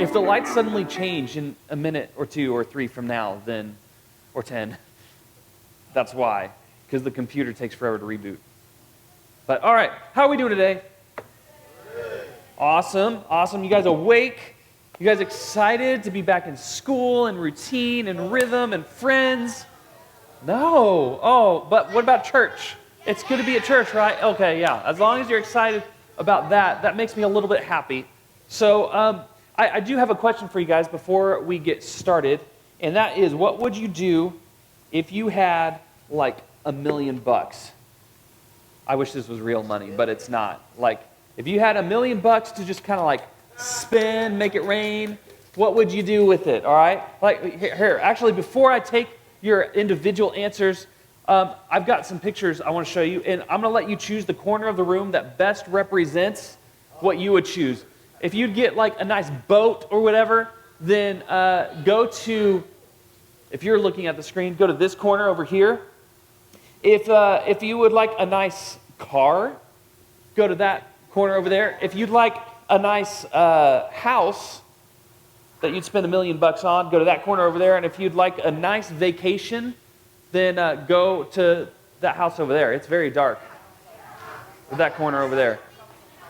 If the lights suddenly change in a minute or 2 or 3 from now, then, or 10, that's why. Because the computer takes forever to reboot. But all right, how are we doing today? Awesome, awesome. You guys awake? You guys excited to be back in school and routine and rhythm and friends? No. Oh, but what about church? It's good to be at church, right? Okay, yeah. As long as you're excited about that, that makes me a little bit happy. So I do have a question for you guys before we get started, and that is, what would you do if you had like $1 million? I wish this was real money, but it's not. Like, if you had $1 million to just kind of like spend, make it rain, what would you do with it? All right? Like, here, actually, before I take your individual answers, I've got some pictures I want to show you, and I'm going to let you choose the corner of the room that best represents what you would choose. If you'd get like a nice boat or whatever, then go to, if you're looking at the screen, go to this corner over here. If you would like a nice car, go to that corner over there. If you'd like a nice house that you'd spend $1 million on, go to that corner over there. And if you'd like a nice vacation, then go to that house over there. It's very dark. That corner over there.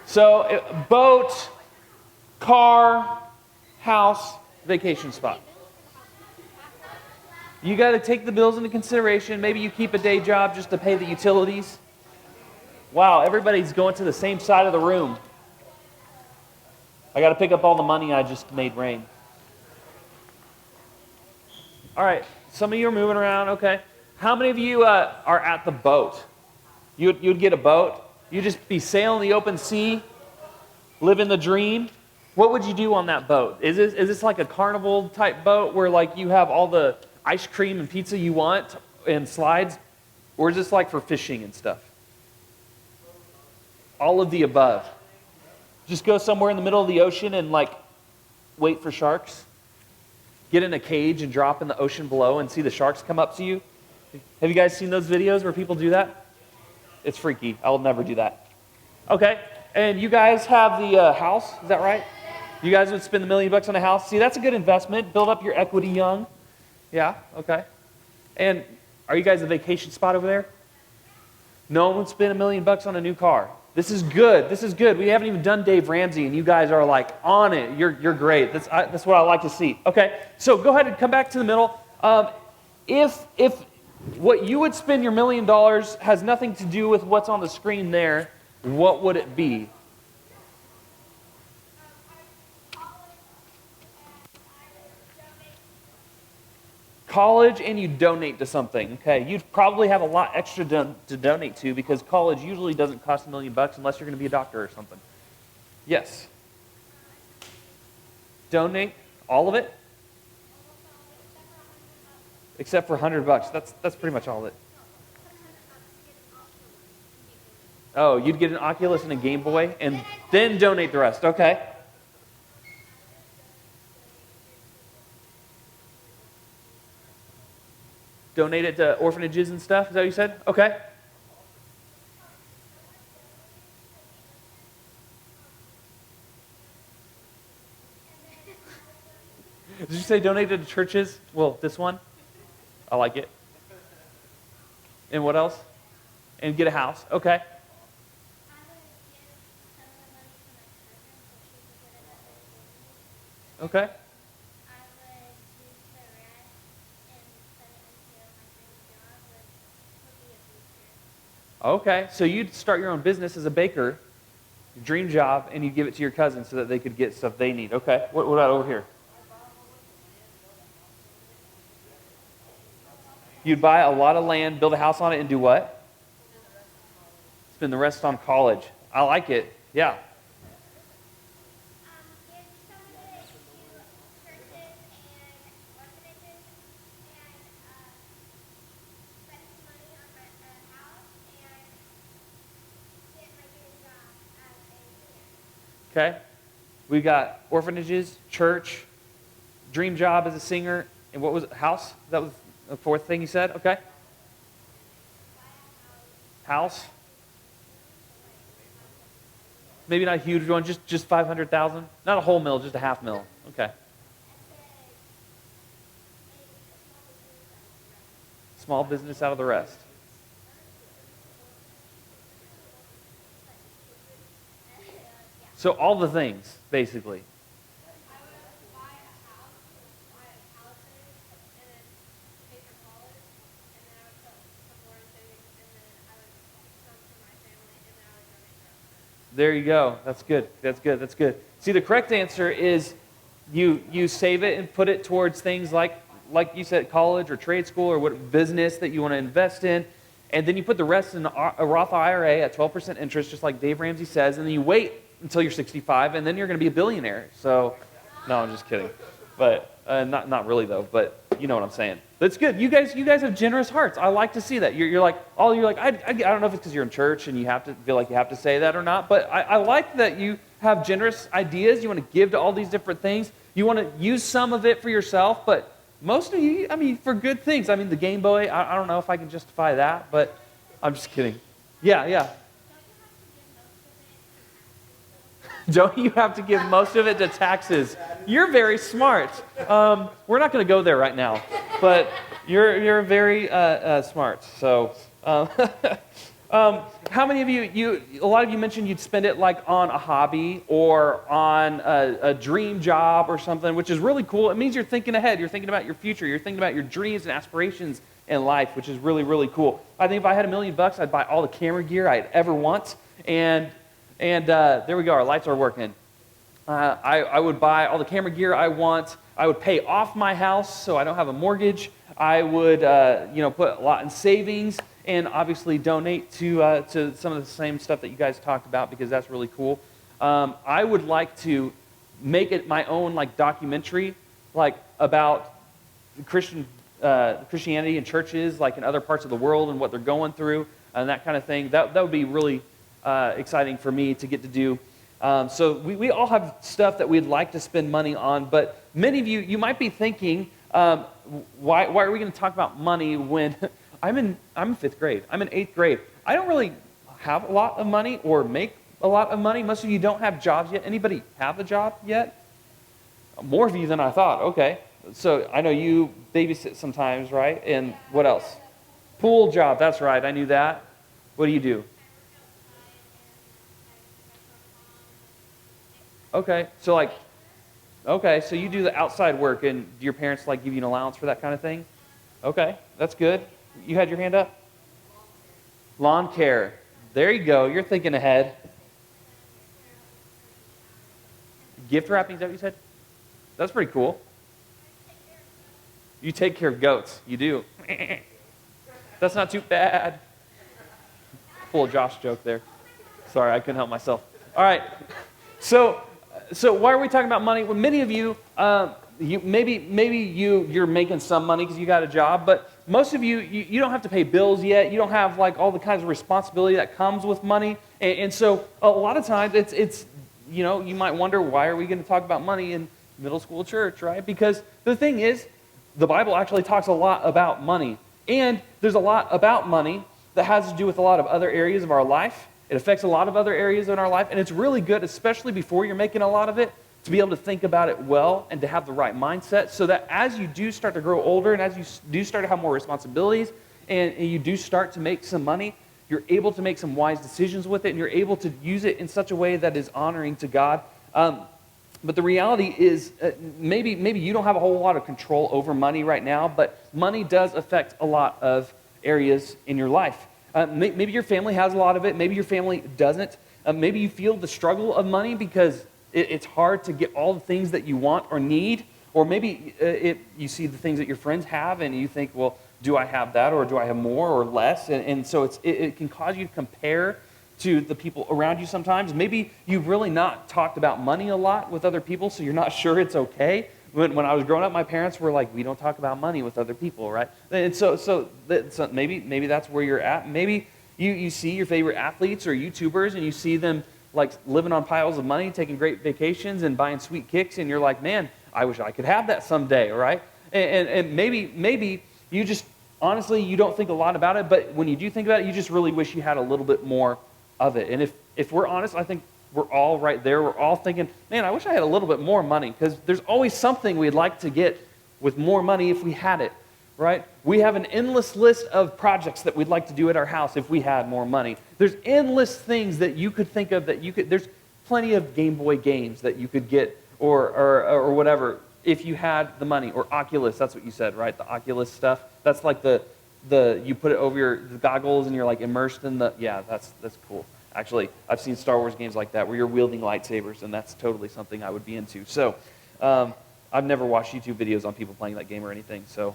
So, boat, car, house, vacation spot. You got to take the bills into consideration. Maybe you keep a day job just to pay the utilities. Wow, everybody's going to the same side of the room. I got to pick up all the money I just made rain. All right, some of you are moving around. Okay. How many of you are at the boat? You'd get a boat. You'd just be sailing the open sea, living the dream. What would you do on that boat? Is this like a carnival type boat where like you have all the ice cream and pizza you want and slides? Or is this like for fishing and stuff? All of the above. Just go somewhere in the middle of the ocean and like wait for sharks? Get in a cage and drop in the ocean below and see the sharks come up to you? Have you guys seen those videos where people do that? It's freaky. I'll never do that. Okay, and you guys have the house, is that right? You guys would spend $1 million on a house? See, that's a good investment. Build up your equity young. Yeah, okay. And are you guys a vacation spot over there? No one would spend $1 million on a new car. This is good. This is good. We haven't even done Dave Ramsey, and you guys are like on it. You're great. That's what I like to see. Okay, so go ahead and come back to the middle. If what you would spend your $1 million has nothing to do with what's on the screen there, what would it be? College, and you donate to something. Okay, you'd probably have a lot extra to donate to because college usually doesn't cost $1 million unless you're going to be a doctor or something. Yes. Donate all of it, except for $100. That's pretty much all of it. Oh, you'd get an Oculus and a Game Boy, and then donate the rest. Okay. Donate it to orphanages and stuff? Is that what you said? Okay. Did you say donate it to churches? Well, this one? I like it. And what else? And get a house. Okay. Okay. Okay, so you'd start your own business as a baker, your dream job, and you'd give it to your cousins so that they could get stuff they need. Okay, what about over here? You'd buy a lot of land, build a house on it, and do what? Spend the rest on college. I like it. Yeah. Okay, we got orphanages, church, dream job as a singer, and what was it? House? That was the fourth thing you said? Okay. House. Maybe not a huge one, just 500,000? Not a whole mil, just a half mil. Okay. Small business out of the rest. So all the things, basically. There you go. That's good. That's good. That's good. See, the correct answer is you save it and put it towards things like you said, college or trade school or what business that you want to invest in, and then you put the rest in a Roth IRA at 12% interest, just like Dave Ramsey says, and then you wait until you're 65, and then you're going to be a billionaire. So, no, I'm just kidding, but not really though. But you know what I'm saying. That's good. You guys have generous hearts. I like to see that. You're like I don't know if it's because you're in church and you have to feel like you have to say that or not, but I like that you have generous ideas. You want to give to all these different things. You want to use some of it for yourself, but most of you, I mean, for good things. I mean, the Game Boy, I don't know if I can justify that, but I'm just kidding. Yeah. Don't you have to give most of it to taxes? You're very smart. We're not going to go there right now, but you're very smart. So, how many of you? A lot of you mentioned you'd spend it like on a hobby or on a dream job or something, which is really cool. It means you're thinking ahead. You're thinking about your future. You're thinking about your dreams and aspirations in life, which is really, really cool. I think if I had $1 million, I'd buy all the camera gear I'd ever want, and there we go. Our lights are working. I would buy all the camera gear I want. I would pay off my house so I don't have a mortgage. I would, put a lot in savings and obviously donate to some of the same stuff that you guys talked about because that's really cool. I would like to make it my own like documentary, like about Christianity and churches, like in other parts of the world and what they're going through and that kind of thing. That would be really exciting for me to get to do. So we all have stuff that we'd like to spend money on, but many of you might be thinking, why are we going to talk about money when I'm in 5th grade, I'm in 8th grade. I don't really have a lot of money or make a lot of money. Most of you don't have jobs yet. Anybody have a job yet? More of you than I thought. Okay. So I know you babysit sometimes, right? And what else? Pool job. That's right. I knew that. What do you do? Okay, so you do the outside work, and do your parents like give you an allowance for that kind of thing? Okay, that's good. You had your hand up? Lawn care. There you go. You're thinking ahead. Gift wrapping, is that what you said? That's pretty cool. You take care of goats. You do. That's not too bad. Full Josh joke there. Sorry, I couldn't help myself. All right, so why are we talking about money? Well, many of you, maybe you're making some money because you got a job, but most of you don't have to pay bills yet. You don't have like all the kinds of responsibility that comes with money, and so a lot of times it's you might wonder, why are we going to talk about money in middle school church, right? Because the thing is, the Bible actually talks a lot about money, and there's a lot about money that has to do with a lot of other areas of our life. It affects a lot of other areas in our life, and it's really good, especially before you're making a lot of it, to be able to think about it well and to have the right mindset so that as you do start to grow older and as you do start to have more responsibilities and you do start to make some money, you're able to make some wise decisions with it and you're able to use it in such a way that is honoring to God. But the reality is maybe you don't have a whole lot of control over money right now, but money does affect a lot of areas in your life. Maybe your family has a lot of it. Maybe your family doesn't. Maybe you feel the struggle of money because it's hard to get all the things that you want or need. Or maybe you see the things that your friends have and you think, well, do I have that or do I have more or less? And so it can cause you to compare to the people around you sometimes. Maybe you've really not talked about money a lot with other people, so you're not sure it's okay. When I was growing up, my parents were like, we don't talk about money with other people, right? And so maybe that's where you're at. Maybe you see your favorite athletes or YouTubers and you see them like living on piles of money, taking great vacations and buying sweet kicks, and you're like, man, I wish I could have that someday, right? And maybe you just, honestly, you don't think a lot about it, but when you do think about it, you just really wish you had a little bit more of it. And if we're honest, I think we're all right there. We're all thinking, man, I wish I had a little bit more money, because there's always something we'd like to get with more money if we had it, right? We have an endless list of projects that we'd like to do at our house if we had more money. There's endless things that you could think of that you could, there's plenty of Game Boy games that you could get or whatever if you had the money. Or Oculus, that's what you said, right? The Oculus stuff. That's like the you put it over the goggles and you're like immersed in the, yeah, that's cool. Actually, I've seen Star Wars games like that where you're wielding lightsabers, and that's totally something I would be into. So I've never watched YouTube videos on people playing that game or anything, so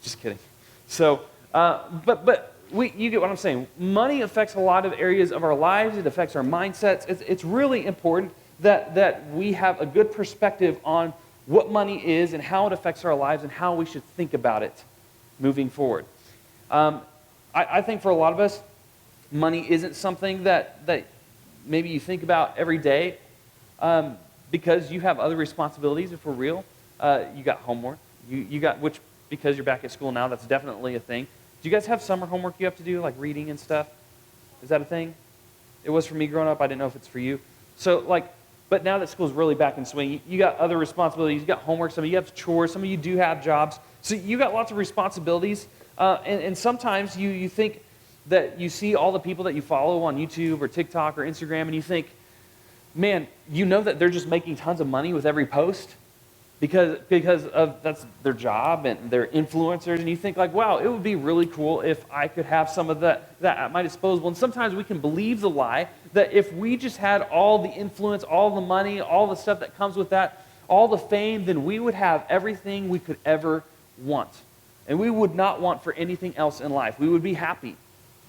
just kidding. So, you get what I'm saying. Money affects a lot of areas of our lives. It affects our mindsets. It's really important that we have a good perspective on what money is and how it affects our lives and how we should think about it moving forward. I think for a lot of us, money isn't something that maybe you think about every day because you have other responsibilities, if we're real. You got homework. You got, which, because you're back at school now, that's definitely a thing. Do you guys have summer homework you have to do, like reading and stuff? Is that a thing? It was for me growing up. I didn't know if it's for you. So, but now that school's really back in swing, you got other responsibilities. You got homework. Some of you have chores. Some of you do have jobs. So you got lots of responsibilities. And sometimes you think that you see all the people that you follow on YouTube or TikTok or Instagram, and you think, man, you know that they're just making tons of money with every post because of that's their job and they're influencers, and you think like, wow, it would be really cool if I could have some of that at my disposal. And sometimes we can believe the lie that if we just had all the influence, all the money, all the stuff that comes with that, all the fame, then we would have everything we could ever want. And we would not want for anything else in life. We would be happy.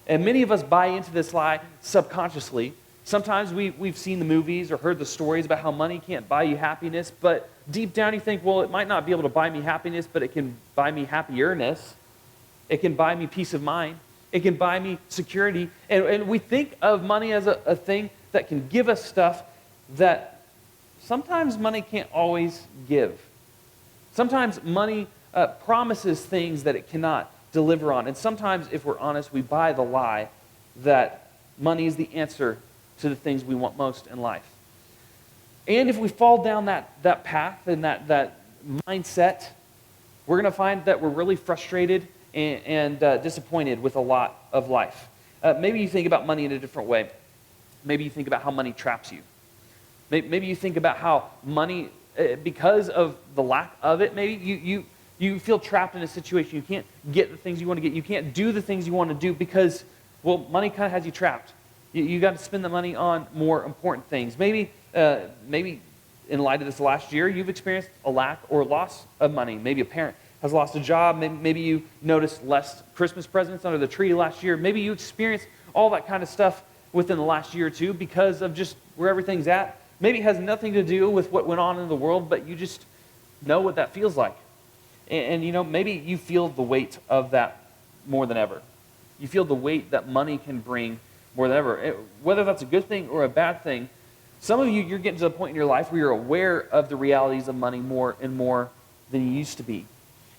And many of us buy into this lie subconsciously. Sometimes we've seen the movies or heard the stories about how money can't buy you happiness, but deep down you think, well, it might not be able to buy me happiness, but it can buy me happierness. It can buy me peace of mind. It can buy me security. And we think of money as a thing that can give us stuff that sometimes money can't always give. Sometimes money promises things that it cannot deliver on. And sometimes, if we're honest, we buy the lie that money is the answer to the things we want most in life. And if we fall down that path and that mindset, we're going to find that we're really frustrated and disappointed with a lot of life. Maybe you think about money in a different way. Maybe you think about how money traps you. Maybe you think about how money, because of the lack of it, maybe you feel trapped in a situation. You can't get the things you want to get. You can't do the things you want to do because, well, money kind of has you trapped. You got to spend the money on more important things. Maybe in light of this last year, you've experienced a lack or loss of money. Maybe a parent has lost a job. Maybe you noticed less Christmas presents under the tree last year. Maybe you experienced all that kind of stuff within the last year or two because of just where everything's at. Maybe it has nothing to do with what went on in the world, but you just know what that feels like. And maybe you feel the weight of that more than ever. You feel the weight that money can bring more than ever. Whether that's a good thing or a bad thing, some of you're getting to the point in your life where you're aware of the realities of money more and more than you used to be.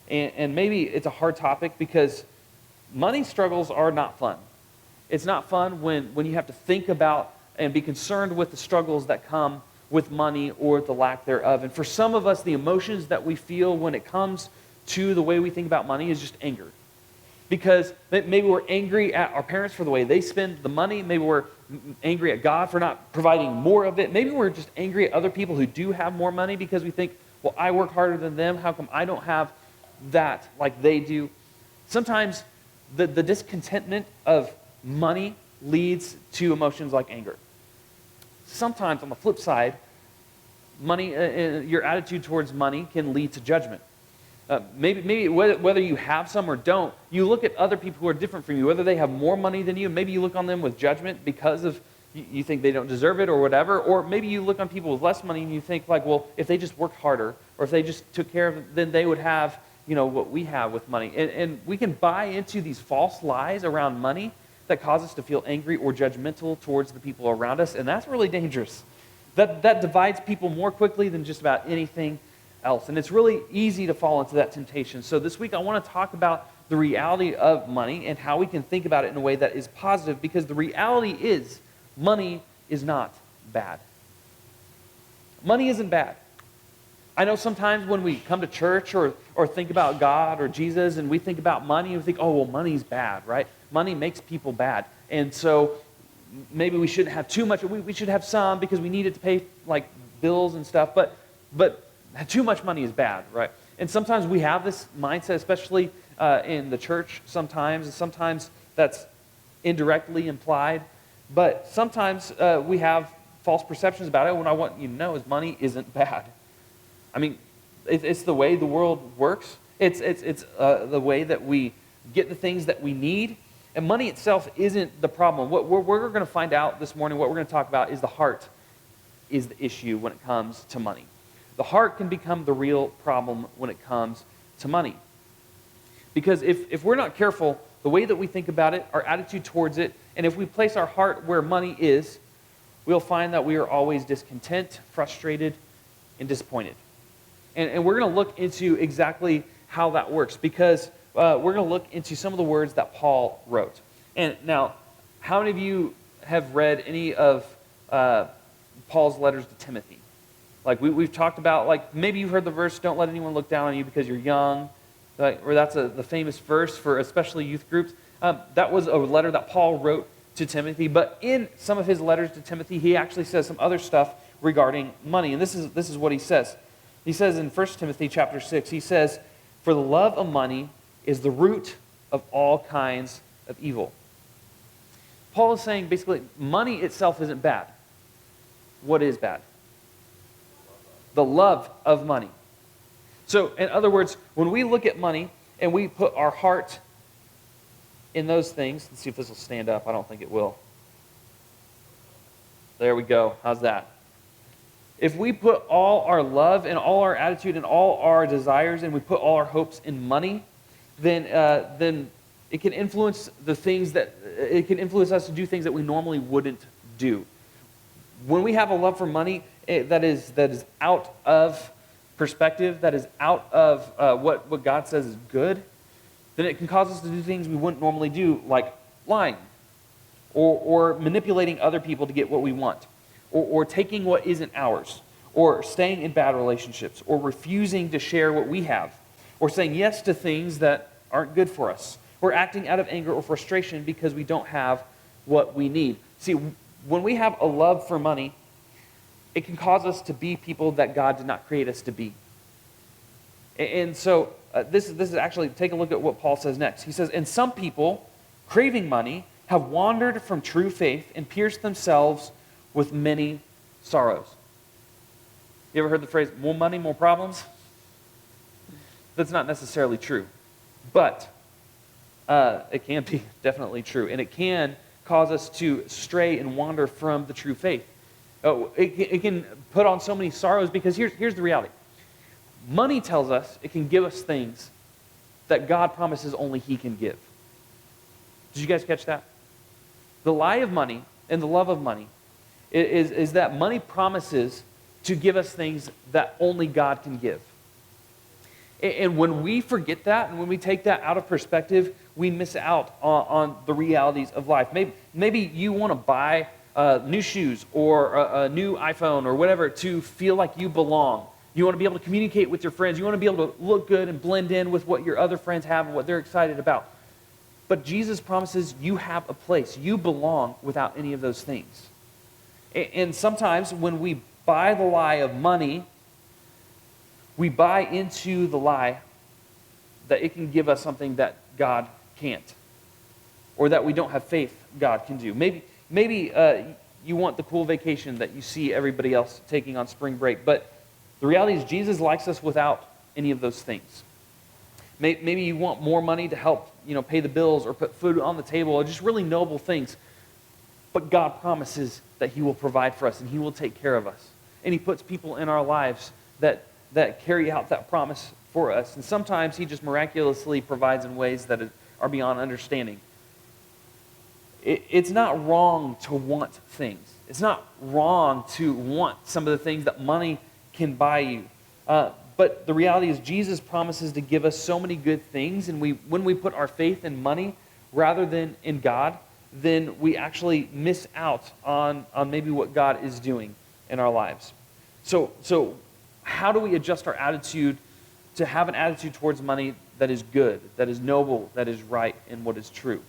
And maybe it's a hard topic because money struggles are not fun. It's not fun when you have to think about and be concerned with the struggles that come with money or the lack thereof. And for some of us, the emotions that we feel when it comes to the way we think about money is just anger. Because maybe we're angry at our parents for the way they spend the money. Maybe we're angry at God for not providing more of it. Maybe we're just angry at other people who do have more money because we think, well, I work harder than them. How come I don't have that like they do? Sometimes the discontentment of money leads to emotions like anger. Sometimes, on the flip side, money, your attitude towards money can lead to judgment. Maybe whether you have some or don't, you look at other people who are different from you, whether they have more money than you, maybe you look on them with judgment because of you think they don't deserve it or whatever, or maybe you look on people with less money and you think like, well, if they just worked harder or if they just took care of it, then they would have, what we have with money. And we can buy into these false lies around money that cause us to feel angry or judgmental towards the people around us, and that's really dangerous. That divides people more quickly than just about anything else, and it's really easy to fall into that temptation. So this week I want to talk about the reality of money and how we can think about it in a way that is positive, because the reality is money is not bad. Money isn't bad. I know sometimes when we come to church or think about God or Jesus and we think about money, we think, oh, well, money's bad, right? Money makes people bad. And so maybe we shouldn't have too much. We should have some because we need it to pay like bills and stuff. But too much money is bad, right? And sometimes we have this mindset, especially in the church sometimes. And sometimes that's indirectly implied. But sometimes we have false perceptions about it. What I want you to know is money isn't bad. I mean, it's the way the world works. It's the way that we get the things that we need. And money itself isn't the problem. What we're going to find out this morning, what we're going to talk about is the heart is the issue when it comes to money. The heart can become the real problem when it comes to money. Because if we're not careful, the way that we think about it, our attitude towards it, and if we place our heart where money is, we'll find that we are always discontent, frustrated, and disappointed. And we're going to look into exactly how that works because we're going to look into some of the words that Paul wrote. And now, how many of you have read any of Paul's letters to Timothy? Like we've talked about, like maybe you've heard the verse, don't let anyone look down on you because you're young. Or that's the famous verse for especially youth groups. That was a letter that Paul wrote to Timothy. But in some of his letters to Timothy, he actually says some other stuff regarding money. And this is what he says. He says in 1 Timothy chapter 6, he says, "For the love of money is the root of all kinds of evil." Paul is saying basically money itself isn't bad. What is bad? The love of money. So, in other words, when we look at money and we put our heart in those things, let's see if this will stand up. I don't think it will. There we go. How's that? If we put all our love and all our attitude and all our desires and we put all our hopes in money, then it can influence it can influence us to do things that we normally wouldn't do. When we have a love for money that is out of perspective, that is out of what God says is good, then it can cause us to do things we wouldn't normally do, like lying or manipulating other people to get what we want. Or taking what isn't ours, or staying in bad relationships, or refusing to share what we have, or saying yes to things that aren't good for us, or acting out of anger or frustration because we don't have what we need. See, when we have a love for money, it can cause us to be people that God did not create us to be. And so this is actually, take a look at what Paul says next. He says, "And some people, craving money, have wandered from true faith and pierced themselves with many sorrows." You ever heard the phrase, more money, more problems? That's not necessarily true. But it can be definitely true. And it can cause us to stray and wander from the true faith. It can put on so many sorrows because here's the reality. Money tells us it can give us things that God promises only He can give. Did you guys catch that? The lie of money and the love of money is that money promises to give us things that only God can give. And when we forget that, and when we take that out of perspective, we miss out on the realities of life. Maybe you want to buy new shoes or a new iPhone or whatever to feel like you belong. You want to be able to communicate with your friends. You want to be able to look good and blend in with what your other friends have and what they're excited about. But Jesus promises you have a place. You belong without any of those things. And sometimes when we buy the lie of money, we buy into the lie that it can give us something that God can't, or that we don't have faith God can do. Maybe you want the cool vacation that you see everybody else taking on spring break, but the reality is Jesus likes us without any of those things. Maybe you want more money to help pay the bills or put food on the table, or just really noble things. But God promises that He will provide for us and He will take care of us. And He puts people in our lives that carry out that promise for us. And sometimes He just miraculously provides in ways that are beyond understanding. It's not wrong to want things. It's not wrong to want some of the things that money can buy you. But the reality is Jesus promises to give us so many good things, and when we put our faith in money rather than in God, then we actually miss out on maybe what God is doing in our lives. So how do we adjust our attitude to have an attitude towards money that is good, that is noble, that is right, and what is true?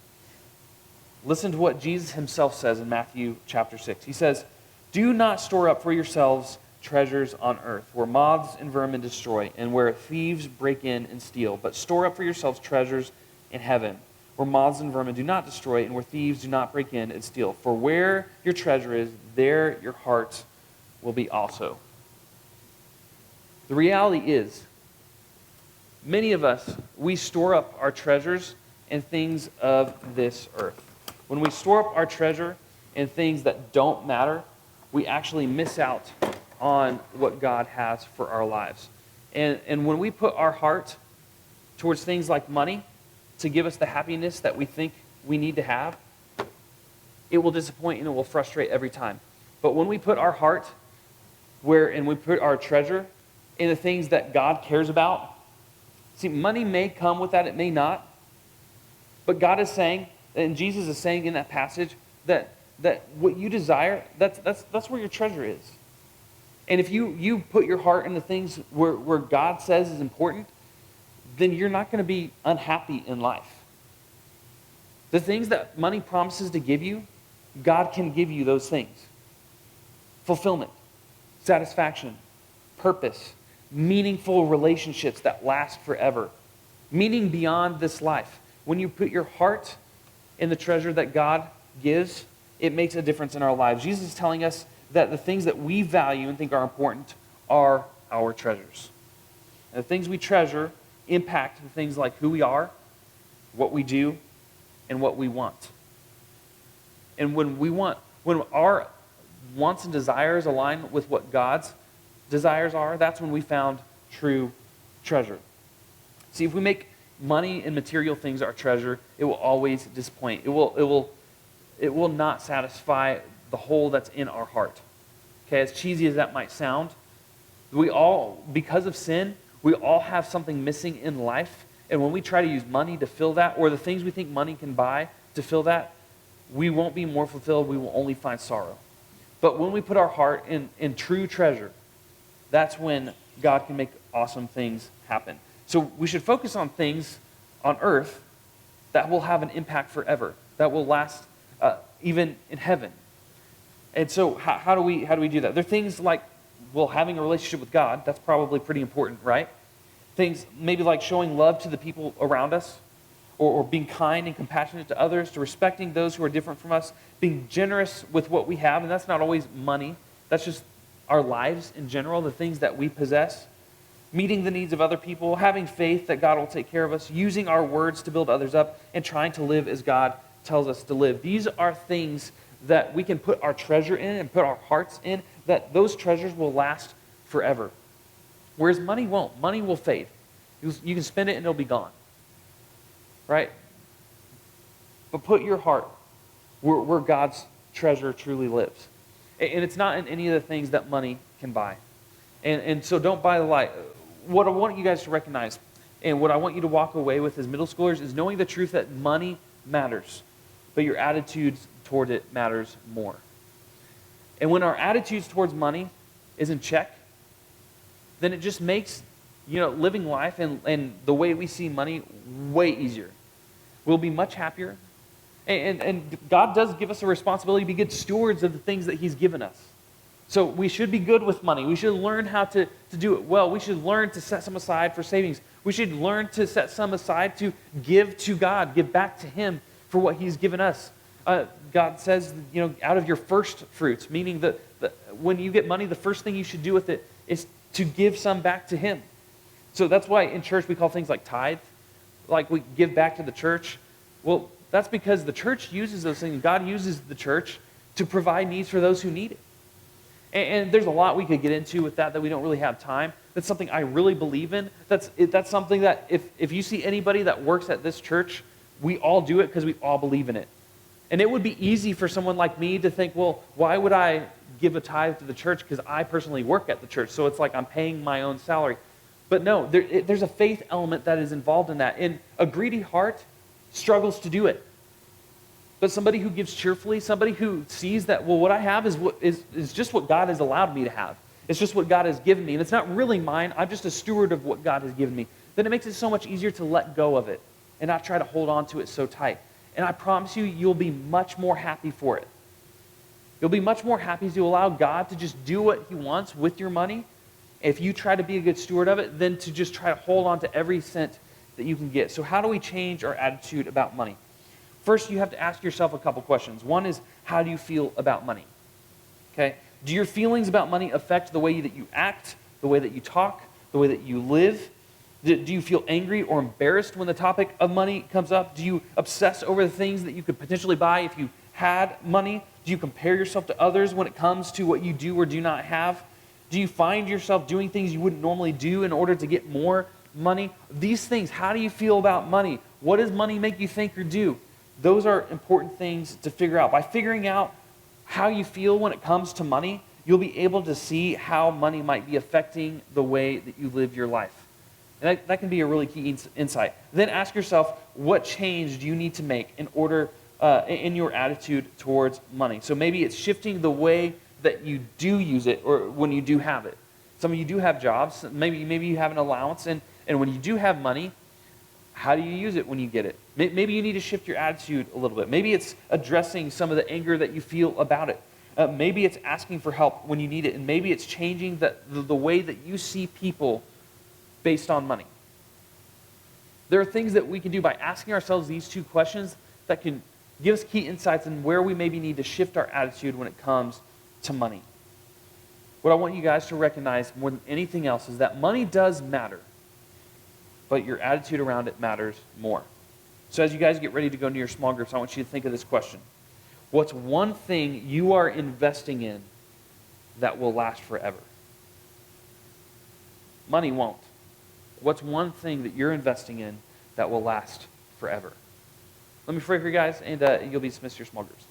Listen to what Jesus himself says in Matthew chapter 6. He says, "Do not store up for yourselves treasures on earth, where moths and vermin destroy, and where thieves break in and steal. But store up for yourselves treasures in heaven, where moths and vermin do not destroy, and where thieves do not break in and steal. For where your treasure is, there your heart will be also." The reality is, many of us, we store up our treasures in things of this earth. When we store up our treasure in things that don't matter, we actually miss out on what God has for our lives. And when we put our heart towards things like money to give us the happiness that we think we need to have, it will disappoint and it will frustrate every time. But when we put our heart and we put our treasure in the things that God cares about, see, money may come with that, it may not. But God is saying, and Jesus is saying in that passage, that what you desire, that's where your treasure is. And if you put your heart in the things where God says is important, then you're not going to be unhappy in life. The things that money promises to give you, God can give you those things. Fulfillment, satisfaction, purpose, meaningful relationships that last forever, meaning beyond this life. When you put your heart in the treasure that God gives, it makes a difference in our lives. Jesus is telling us that the things that we value and think are important are our treasures. And the things we treasure impact the things like who we are, what we do, and what we want. And when our wants and desires align with what God's desires are, that's when we found true treasure. See, if we make money and material things our treasure, it will always disappoint. It will not satisfy the hole that's in our heart. Okay, as cheesy as that might sound, we all, because of sin, we all have something missing in life. And when we try to use money to fill that, or the things we think money can buy to fill that, we won't be more fulfilled. We will only find sorrow. But when we put our heart in true treasure, that's when God can make awesome things happen. So we should focus on things on earth that will have an impact forever, that will last even in heaven. And so how do we do that? There are things like, well, having a relationship with God. That's probably pretty important, right? Things maybe like showing love to the people around us, or being kind and compassionate to others, to respecting those who are different from us, being generous with what we have, and that's not always money. That's just our lives in general, the things that we possess. Meeting the needs of other people, having faith that God will take care of us, using our words to build others up, and trying to live as God tells us to live. These are things that we can put our treasure in and put our hearts in, that those treasures will last forever. Whereas money won't. Money will fade. You can spend it and it'll be gone. Right? But put your heart where God's treasure truly lives. And it's not in any of the things that money can buy. And so don't buy the lie. What I want you guys to recognize, and what I want you to walk away with as middle schoolers, is knowing the truth that money matters, but your attitudes toward it matters more. And when our attitudes towards money is in check, then it just makes living life and the way we see money way easier. We'll be much happier. And God does give us a responsibility to be good stewards of the things that He's given us. So we should be good with money. We should learn how to do it well. We should learn to set some aside for savings. We should learn to set some aside to give to God, give back to Him for what He's given us. God says, out of your first fruits, meaning that when you get money, the first thing you should do with it is to give some back to Him. So that's why in church we call things like tithe, like we give back to the church. Well, that's because the church uses those things. God uses the church to provide needs for those who need it. And there's a lot we could get into with that we don't really have time. That's something I really believe in. That's something that if you see anybody that works at this church, we all do it because we all believe in it. And it would be easy for someone like me to think, well, why would I give a tithe to the church? Because I personally work at the church, so it's like I'm paying my own salary. But no, there's a faith element that is involved in that. And a greedy heart struggles to do it. but somebody who gives cheerfully, somebody who sees that, well, what I have is just what God has allowed me to have. It's just what God has given me, and it's not really mine. I'm just a steward of what God has given me. Then it makes it so much easier to let go of it and not try to hold on to it so tight. And I promise you, you'll be much more happy for it. You'll be much more happy to allow God to just do what he wants with your money if you try to be a good steward of it than to just try to hold on to every cent that you can get. So how do we change our attitude about money? First, you have to ask yourself a couple questions. One is, how do you feel about money? Okay? Do your feelings about money affect the way that you act, the way that you talk, the way that you live? Do you feel angry or embarrassed when the topic of money comes up? Do you obsess over the things that you could potentially buy if you had money? Do you compare yourself to others when it comes to what you do or do not have? Do you find yourself doing things you wouldn't normally do in order to get more money? These things, how do you feel about money? What does money make you think or do? Those are important things to figure out. By figuring out how you feel when it comes to money, you'll be able to see how money might be affecting the way that you live your life. And that can be a really key insight. Then ask yourself, what change do you need to make in order in your attitude towards money? So maybe it's shifting the way that you do use it or when you do have it. Some of you do have jobs. Maybe you have an allowance. And when you do have money, how do you use it when you get it? Maybe you need to shift your attitude a little bit. Maybe it's addressing some of the anger that you feel about it. Maybe it's asking for help when you need it. And maybe it's changing the way that you see people based on money. There are things that we can do by asking ourselves these two questions that can give us key insights in where we maybe need to shift our attitude when it comes to money. What I want you guys to recognize more than anything else is that money does matter, but your attitude around it matters more. So as you guys get ready to go into your small groups, I want you to think of this question. What's one thing you are investing in that will last forever? Money won't. What's one thing that you're investing in that will last forever? Let me pray for you guys, and you'll be dismissed to your small groups.